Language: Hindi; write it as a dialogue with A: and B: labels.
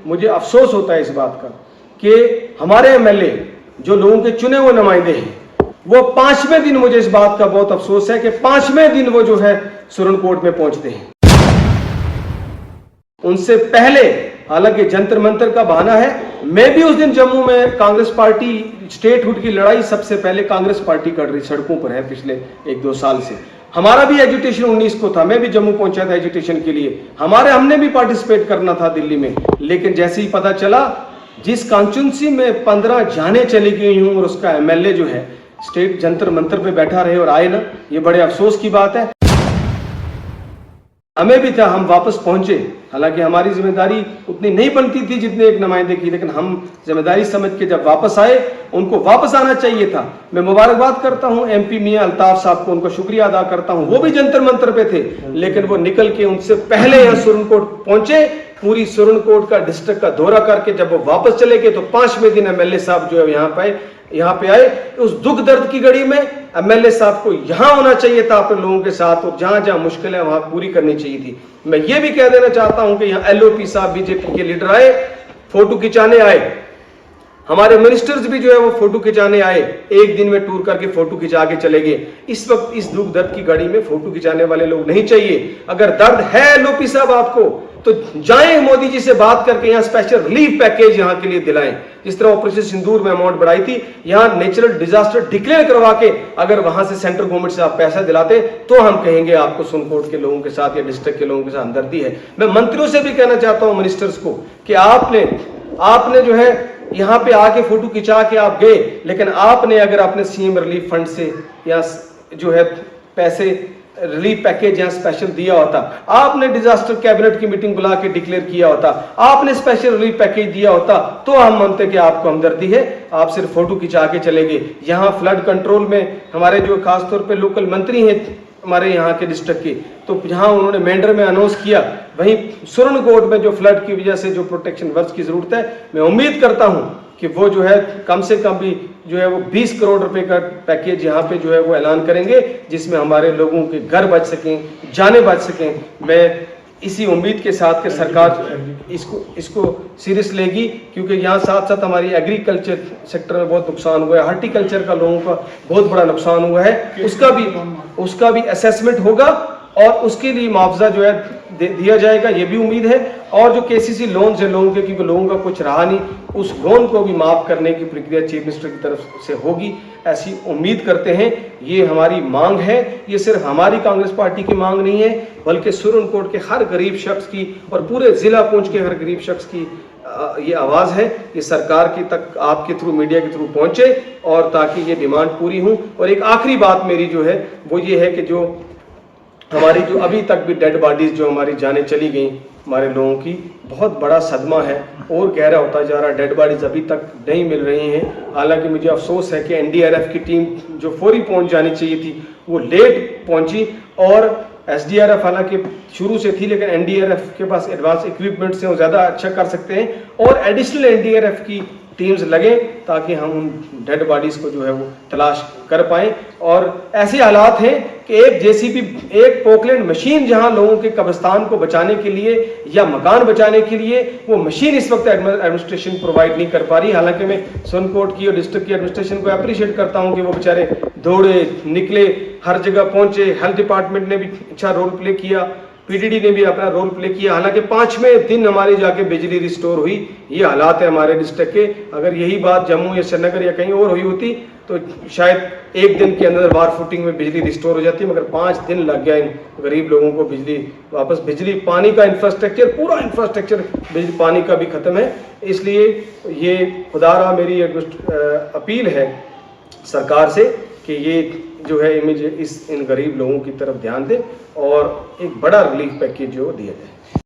A: मुझे अफसोस होता है इस बात का कि हमारे एमएलए जो लोगों के चुने हुए नुमाइंदे हैं, वो 5वें दिन, मुझे इस बात का बहुत अफसोस है कि 5वें दिन वो जो है सुरनकोट में पहुंचते हैं। उनसे पहले, हालांकि जंतर मंतर का बहाना है, मैं भी उस दिन जम्मू में कांग्रेस पार्टी स्टेटहुड की लड़ाई सबसे पहले कांग्रेस पार्टी कर रही सड़कों पर है पिछले 1-2 साल से। हमारा भी एजुटेशन 19 को था, मैं भी जम्मू पहुंचा था एजुटेशन के लिए, हमने भी पार्टिसिपेट करना था दिल्ली में। लेकिन जैसे ही पता चला जिस कॉन्स्टिट्यूंसी में 15 जाने चली गई हूं और उसका एमएलए जो है स्टेट जंतर मंतर पे बैठा रहे और आए ना, ये बड़े अफसोस की बात है। हमें भी था, हम वापस पहुंचे, हालांकि हमारी जिम्मेदारी उतनी नहीं बनती थी जितने एक नुमाइंदे की, लेकिन हम जिम्मेदारी समझ के जब वापस आए, उनको वापस आना चाहिए था। मैं मुबारकबाद करता हूं एमपी मियां अल्ताफ साहब को, उनका शुक्रिया अदा करता हूं, वो भी जंतर मंतर पे थे, लेकिन वो निकल के उनसे पहले यहाँ सुरनकोट पहुंचे, पूरी सुरनकोट का डिस्ट्रिक्ट का दौरा करके जब वो वापस चले गए तो 5वें दिन एमएलए साहब जो है यहाँ पे आए। उस दुख दर्द की घड़ी में एमएलए साहब को यहां होना चाहिए था अपने लोगों के साथ, और जहां जहां मुश्किल है वहां पूरी करनी चाहिए थी। मैं ये भी कह देना चाहता हूं कि यहाँ एलओपी साहब बीजेपी के लीडर आए, फोटो खिंचाने आए, हमारे मिनिस्टर्स भी जो है वो फोटो खिंचाने आए, एक दिन में टूर करके फोटो खिंचा के चले गए। इस वक्त इस दुख दर्द की घड़ी में फोटो खिंचाने वाले लोग नहीं चाहिए। अगर दर्द है एलओपी साहब आपको, तो जाएं मोदी जी से बात करके यहाँ स्पेशल रिलीफ पैकेज यहाँ के लिए दिलाएं। जिस तरह ऑपरेशन सिंदूर में अमाउंट बढ़ाई थी, यहाँ नेचुरल डिजास्टर डिक्लेयर करवा के अगर वहां से सेंट्रल गवर्नमेंट से आप पैसा दिलाते तो हम कहेंगे आपको सुरनकोट के लोगों के साथ या डिस्ट्रिक्ट के लोगों के साथ हमदर्दी है। मैं मंत्रियों से भी कहना चाहता हूं, मिनिस्टर्स को, कि आपने जो है यहाँ पे आके फोटो खिंचा के आप गए, लेकिन आपने अगर अपने सीएम रिलीफ फंड से या जो है पैसे रिलीफ पैकेज यहाँ स्पेशल दिया होता, आपने डिजास्टर कैबिनेट की मीटिंग बुला के डिक्लेयर किया होता, आपने स्पेशल रिलीफ पैकेज दिया होता, तो हम मानते कि आपको हमदर्दी है। आप सिर्फ फोटो खिंचा के चले गए। यहाँ फ्लड कंट्रोल में हमारे जो खासतौर पे लोकल मंत्री हैं हमारे यहाँ के डिस्ट्रिक्ट के, तो जहाँ उन्होंने मेंढर में अनाउंस किया, वहीं सुरनकोट में जो फ्लड की वजह से जो प्रोटेक्शन वर्क की जरूरत है, मैं उम्मीद करता हूँ कि वो जो है कम से कम भी जो है वो 20 करोड़ रुपए का पैकेज यहाँ पे जो है वो ऐलान करेंगे, जिसमें हमारे लोगों के घर बच सकें, जाने बच सकें। मैं इसी उम्मीद के साथ कि सरकार इसको सीरियस लेगी, क्योंकि यहाँ साथ साथ हमारी एग्रीकल्चर सेक्टर में बहुत नुकसान हुआ है, हार्टिकल्चर का लोगों का बहुत बड़ा नुकसान हुआ है, उसका भी असेसमेंट होगा और उसके लिए मुआवजा जो है दिया जाएगा, ये भी उम्मीद है। और जो केसीसी लोन है लोगों के, क्योंकि लोगों का कुछ रहा नहीं, उस लोन को भी माफ करने की प्रक्रिया चीफ मिनिस्टर की तरफ से होगी, ऐसी उम्मीद करते हैं। ये हमारी मांग है, ये सिर्फ हमारी कांग्रेस पार्टी की मांग नहीं है, बल्कि सुरनकोट के हर गरीब शख्स की और पूरे जिला पुंछ के हर गरीब शख्स की ये आवाज़ है। ये सरकार की तक आपके थ्रू, मीडिया के थ्रू पहुंचे, और ताकि ये डिमांड पूरी हो। और एक आखिरी बात मेरी जो है वो ये है कि जो हमारी जो अभी तक भी डेड बॉडीज जो हमारी जाने चली गई हमारे लोगों की, बहुत बड़ा सदमा है और गहरा होता जा रहा है। डेड बॉडीज अभी तक नहीं मिल रही हैं। हालांकि मुझे अफसोस है कि एनडीआरएफ की टीम जो फौरी पहुंच जानी चाहिए थी वो लेट पहुंची, और एसडीआरएफ हालांकि शुरू से थी, लेकिन एनडीआरएफ के पास एडवांस इक्विपमेंट से वो ज़्यादा अच्छा कर सकते हैं, और एडिशनल एनडीआरएफ की टीम्स लगे ताकि हम उन डेड बॉडीज को जो है वो तलाश कर पाएं। और ऐसे हालात हैं कि एक जेसीबी, एक पोकलैंड मशीन जहां लोगों के कब्रिस्तान को बचाने के लिए या मकान बचाने के लिए, वो मशीन इस वक्त एडमिनिस्ट्रेशन प्रोवाइड नहीं कर पा रही। हालांकि मैं सुरनकोट की और डिस्ट्रिक्ट की एडमिनिस्ट्रेशन को अप्रिशिएट करता हूं कि वो बेचारे दौड़े निकले, हर जगह पहुंचे, हेल्थ डिपार्टमेंट ने भी अच्छा रोल प्ले किया, पीडीडी ने भी अपना रोल प्ले किया। हालांकि 5वें दिन हमारी जाके बिजली रिस्टोर हुई। ये हालात है हमारे डिस्ट्रिक्ट के। अगर यही बात जम्मू या श्रीनगर या कहीं और हुई होती तो शायद एक दिन के अंदर वार फुटिंग में बिजली रिस्टोर हो जाती, मगर 5 दिन लग गया इन गरीब लोगों को बिजली पानी का इंफ्रास्ट्रक्चर, पूरा इंफ्रास्ट्रक्चर बिजली पानी का भी खत्म है। इसलिए ये खुदारा मेरी अपील है सरकार से कि ये जो है इन गरीब लोगों की तरफ ध्यान दे और एक बड़ा रिलीफ पैकेज जो दिया जाए।